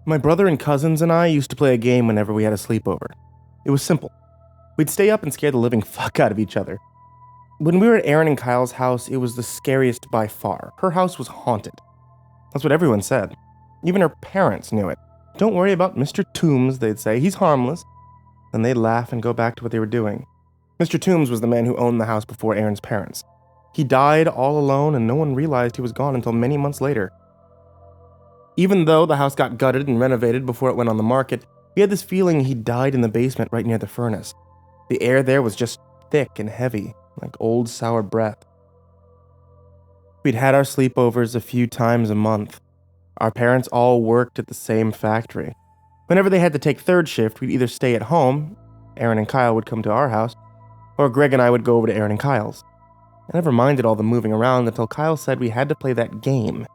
My brother and cousins and I used to play a game whenever we had a sleepover. It was simple. We'd stay up and scare the living fuck out of each other. When we were at Erin and Kyle's house, it was the scariest by far. Her house was haunted. That's what everyone said. Even her parents knew it. Don't worry about Mr. Toombs, they'd say. He's harmless. Then they'd laugh and go back to what they were doing. Mr. Toombs was the man who owned the house before Erin's parents. He died all alone, and no one realized he was gone until many months later. Even though the house got gutted and renovated before it went on the market, we had this feeling he died in the basement right near the furnace. The air there was just thick and heavy, like old sour breath. We'd had our sleepovers a few times a month. Our parents all worked at the same factory. Whenever they had to take third shift, we'd either stay at home, Erin and Kyle would come to our house, or Greg and I would go over to Erin and Kyle's. I never minded all the moving around until Kyle said we had to play that game.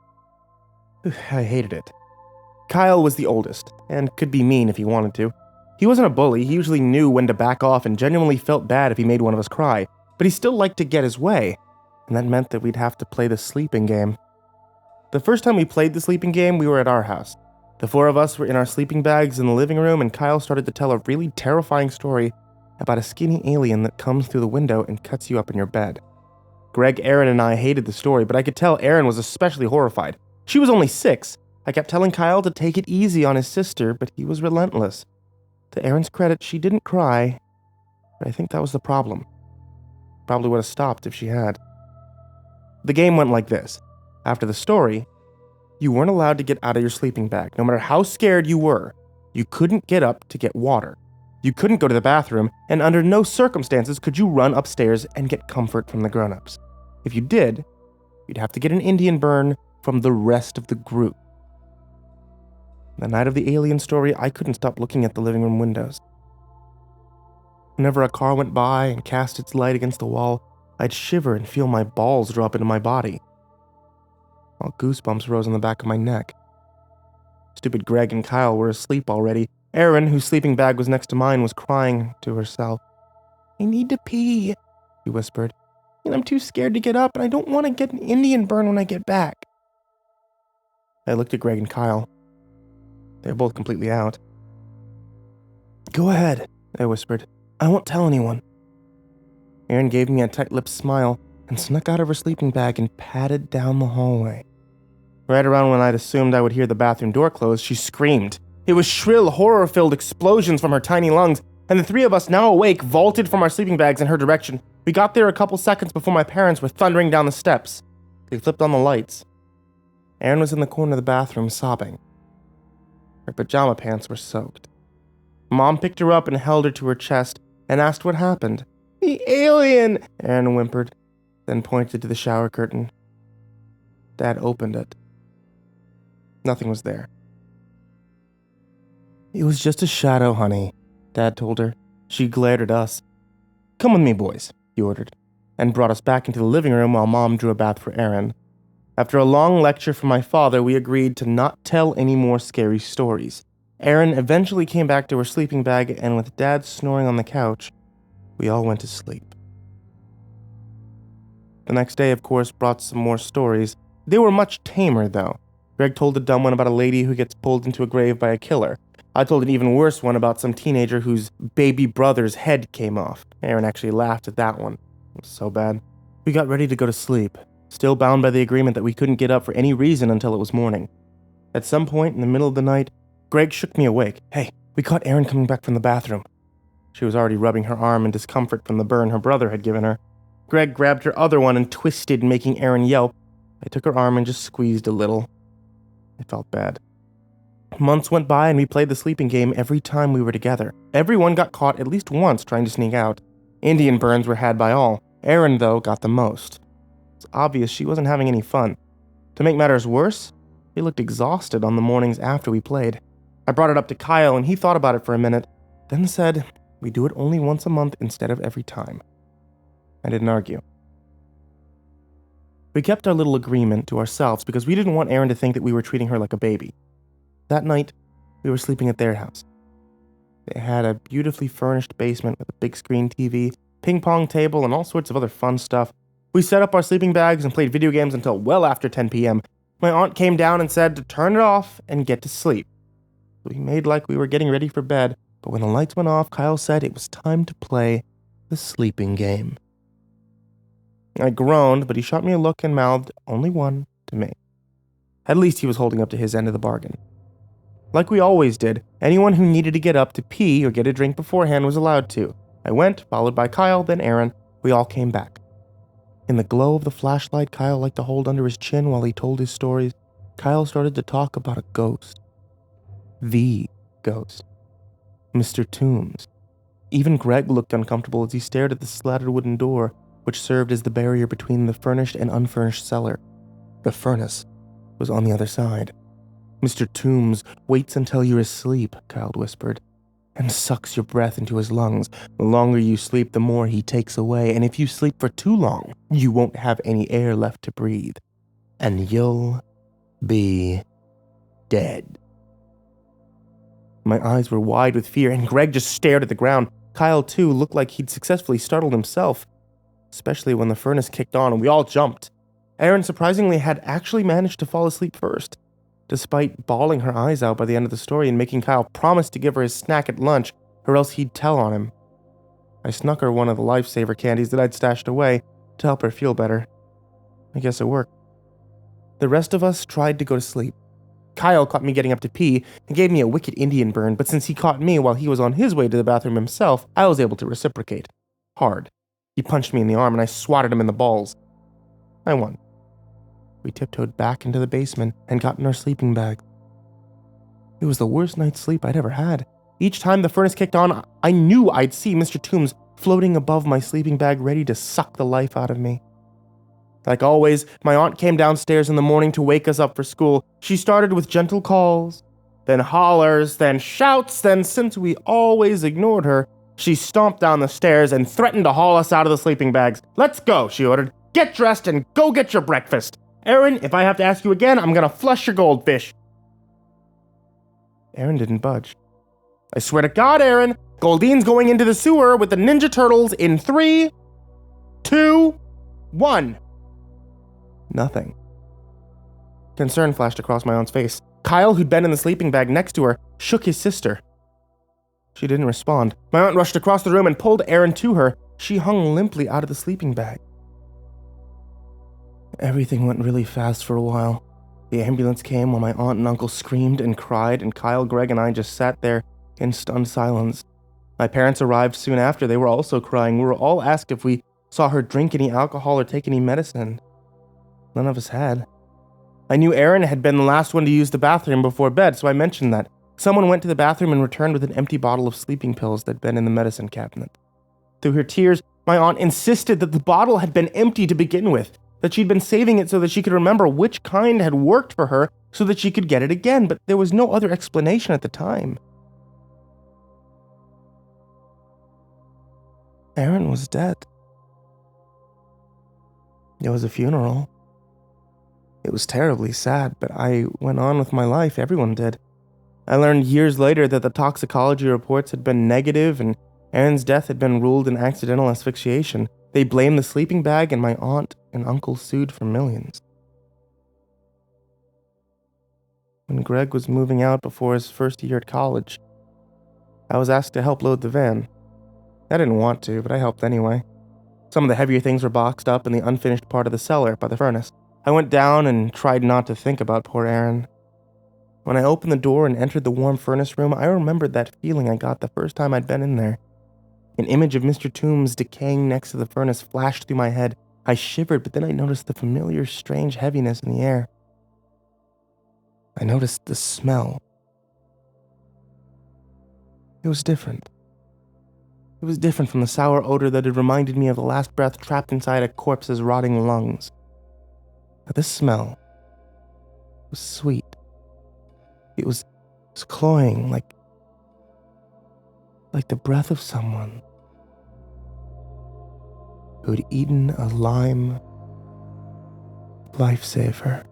I hated it. Kyle was the oldest, and could be mean if he wanted to. He wasn't a bully, he usually knew when to back off and genuinely felt bad if he made one of us cry, but he still liked to get his way, and that meant that we'd have to play the sleeping game. The first time we played the sleeping game, we were at our house. The four of us were in our sleeping bags in the living room, and Kyle started to tell a really terrifying story about a skinny alien that comes through the window and cuts you up in your bed. Greg, Erin, and I hated the story, but I could tell Erin was especially horrified. She was only 6. I kept telling Kyle to take it easy on his sister, but he was relentless. To Erin's credit, she didn't cry, but I think that was the problem. Probably would have stopped if she had. The game went like this. After the story, you weren't allowed to get out of your sleeping bag. No matter how scared you were, you couldn't get up to get water. You couldn't go to the bathroom, and under no circumstances could you run upstairs and get comfort from the grown-ups. If you did, you'd have to get an Indian burn from the rest of the group. The night of the alien story, I couldn't stop looking at the living room windows. Whenever a car went by and cast its light against the wall, I'd shiver and feel my balls drop into my body, while goosebumps rose on the back of my neck. Stupid Greg and Kyle were asleep already. Erin, whose sleeping bag was next to mine, was crying to herself. "I need to pee," she whispered, "and I'm too scared to get up, and I don't want to get an Indian burn when I get back." I looked at Greg and Kyle. They were both completely out. "Go ahead," I whispered. "I won't tell anyone." Erin gave me a tight-lipped smile and snuck out of her sleeping bag and padded down the hallway. Right around when I'd assumed I would hear the bathroom door close, she screamed. It was shrill, horror-filled explosions from her tiny lungs, and the three of us, now awake, vaulted from our sleeping bags in her direction. We got there a couple seconds before my parents were thundering down the steps. They flipped on the lights. Erin was in the corner of the bathroom, sobbing. Her pajama pants were soaked. Mom picked her up and held her to her chest and asked what happened. "The alien!" Erin whimpered, then pointed to the shower curtain. Dad opened it. Nothing was there. "It was just a shadow, honey," Dad told her. She glared at us. "Come with me, boys," he ordered, and brought us back into the living room while Mom drew a bath for Erin. After a long lecture from my father, we agreed to not tell any more scary stories. Erin eventually came back to her sleeping bag, and with Dad snoring on the couch, we all went to sleep. The next day, of course, brought some more stories. They were much tamer, though. Greg told a dumb one about a lady who gets pulled into a grave by a killer. I told an even worse one about some teenager whose baby brother's head came off. Erin actually laughed at that one. It was so bad. We got ready to go to sleep, still bound by the agreement that we couldn't get up for any reason until it was morning. At some point in the middle of the night, Greg shook me awake. "Hey, we caught Erin coming back from the bathroom." She was already rubbing her arm in discomfort from the burn her brother had given her. Greg grabbed her other one and twisted, making Erin yelp. I took her arm and just squeezed a little. I felt bad. Months went by and we played the sleeping game every time we were together. Everyone got caught at least once trying to sneak out. Indian burns were had by all. Erin, though, got the most. It's obvious she wasn't having any fun. To make matters worse, she looked exhausted on the mornings after we played. I brought it up to Kyle and he thought about it for a minute, then said we do it only once a month instead of every time. I didn't argue. We kept our little agreement to ourselves because we didn't want Erin to think that we were treating her like a baby. That night, we were sleeping at their house. They had a beautifully furnished basement with a big screen TV, ping pong table, and all sorts of other fun stuff. We set up our sleeping bags and played video games until well after 10 p.m. My aunt came down and said to turn it off and get to sleep. We made like we were getting ready for bed, but when the lights went off, Kyle said it was time to play the sleeping game. I groaned, but he shot me a look and mouthed only one to me. At least he was holding up to his end of the bargain. Like we always did, anyone who needed to get up to pee or get a drink beforehand was allowed to. I went, followed by Kyle, then Aaron. We all came back. In the glow of the flashlight Kyle liked to hold under his chin while he told his stories, Kyle started to talk about a ghost. The ghost. Mr. Toombs. Even Greg looked uncomfortable as he stared at the slatted wooden door, which served as the barrier between the furnished and unfurnished cellar. The furnace was on the other side. Mr. Toombs waits until you're asleep, Kyle whispered, and sucks your breath into his lungs. The longer you sleep, the more he takes away, and if you sleep for too long, you won't have any air left to breathe, and you'll be dead. My eyes were wide with fear, and Greg just stared at the ground. Kyle, too, looked like he'd successfully startled himself, especially when the furnace kicked on and we all jumped. Aaron surprisingly had actually managed to fall asleep first, despite bawling her eyes out by the end of the story and making Kyle promise to give her his snack at lunch, or else he'd tell on him. I snuck her one of the lifesaver candies that I'd stashed away to help her feel better. I guess it worked. The rest of us tried to go to sleep. Kyle caught me getting up to pee and gave me a wicked Indian burn, but since he caught me while he was on his way to the bathroom himself, I was able to reciprocate. Hard. He punched me in the arm and I swatted him in the balls. I won. We tiptoed back into the basement and got in our sleeping bag. It was the worst night's sleep I'd ever had. Each time the furnace kicked on, I knew I'd see Mr. Toombs floating above my sleeping bag ready to suck the life out of me. Like always, my aunt came downstairs in the morning to wake us up for school. She started with gentle calls, then hollers, then shouts, then since we always ignored her, she stomped down the stairs and threatened to haul us out of the sleeping bags. "Let's go," she ordered. "Get dressed and go get your breakfast. Aaron, if I have to ask you again, I'm gonna flush your goldfish." Aaron didn't budge. "I swear to God, Aaron, Goldine's going into the sewer with the Ninja Turtles in 3, 2, 1. Nothing. Concern flashed across my aunt's face. Kyle, who'd been in the sleeping bag next to her, shook his sister. She didn't respond. My aunt rushed across the room and pulled Aaron to her. She hung limply out of the sleeping bag. Everything went really fast for a while. The ambulance came while my aunt and uncle screamed and cried, and Kyle, Greg, and I just sat there in stunned silence. My parents arrived soon after. They were also crying. We were all asked if we saw her drink any alcohol or take any medicine. None of us had. I knew Aaron had been the last one to use the bathroom before bed, so I mentioned that. Someone went to the bathroom and returned with an empty bottle of sleeping pills that'd been in the medicine cabinet. Through her tears, my aunt insisted that the bottle had been empty to begin with, that she'd been saving it so that she could remember which kind had worked for her so that she could get it again, but there was no other explanation at the time. Aaron was dead. There was a funeral. It was terribly sad, but I went on with my life. Everyone did. I learned years later that the toxicology reports had been negative and Aaron's death had been ruled an accidental asphyxiation. They blamed the sleeping bag and my aunt and uncle sued for millions. When Greg was moving out before his first year at college, I was asked to help load the van. I didn't want to, but I helped anyway. Some of the heavier things were boxed up in the unfinished part of the cellar by the furnace. I went down and tried not to think about poor Aaron. When I opened the door and entered the warm furnace room, I remembered that feeling I got the first time I'd been in there. An image of Mr. Toombs decaying next to the furnace flashed through my head. I shivered, but then I noticed the familiar, strange heaviness in the air. I noticed the smell. It was different. It was different from the sour odor that had reminded me of the last breath trapped inside a corpse's rotting lungs. But this smell was sweet. It was cloying, like the breath of someone who'd eaten a lime lifesaver.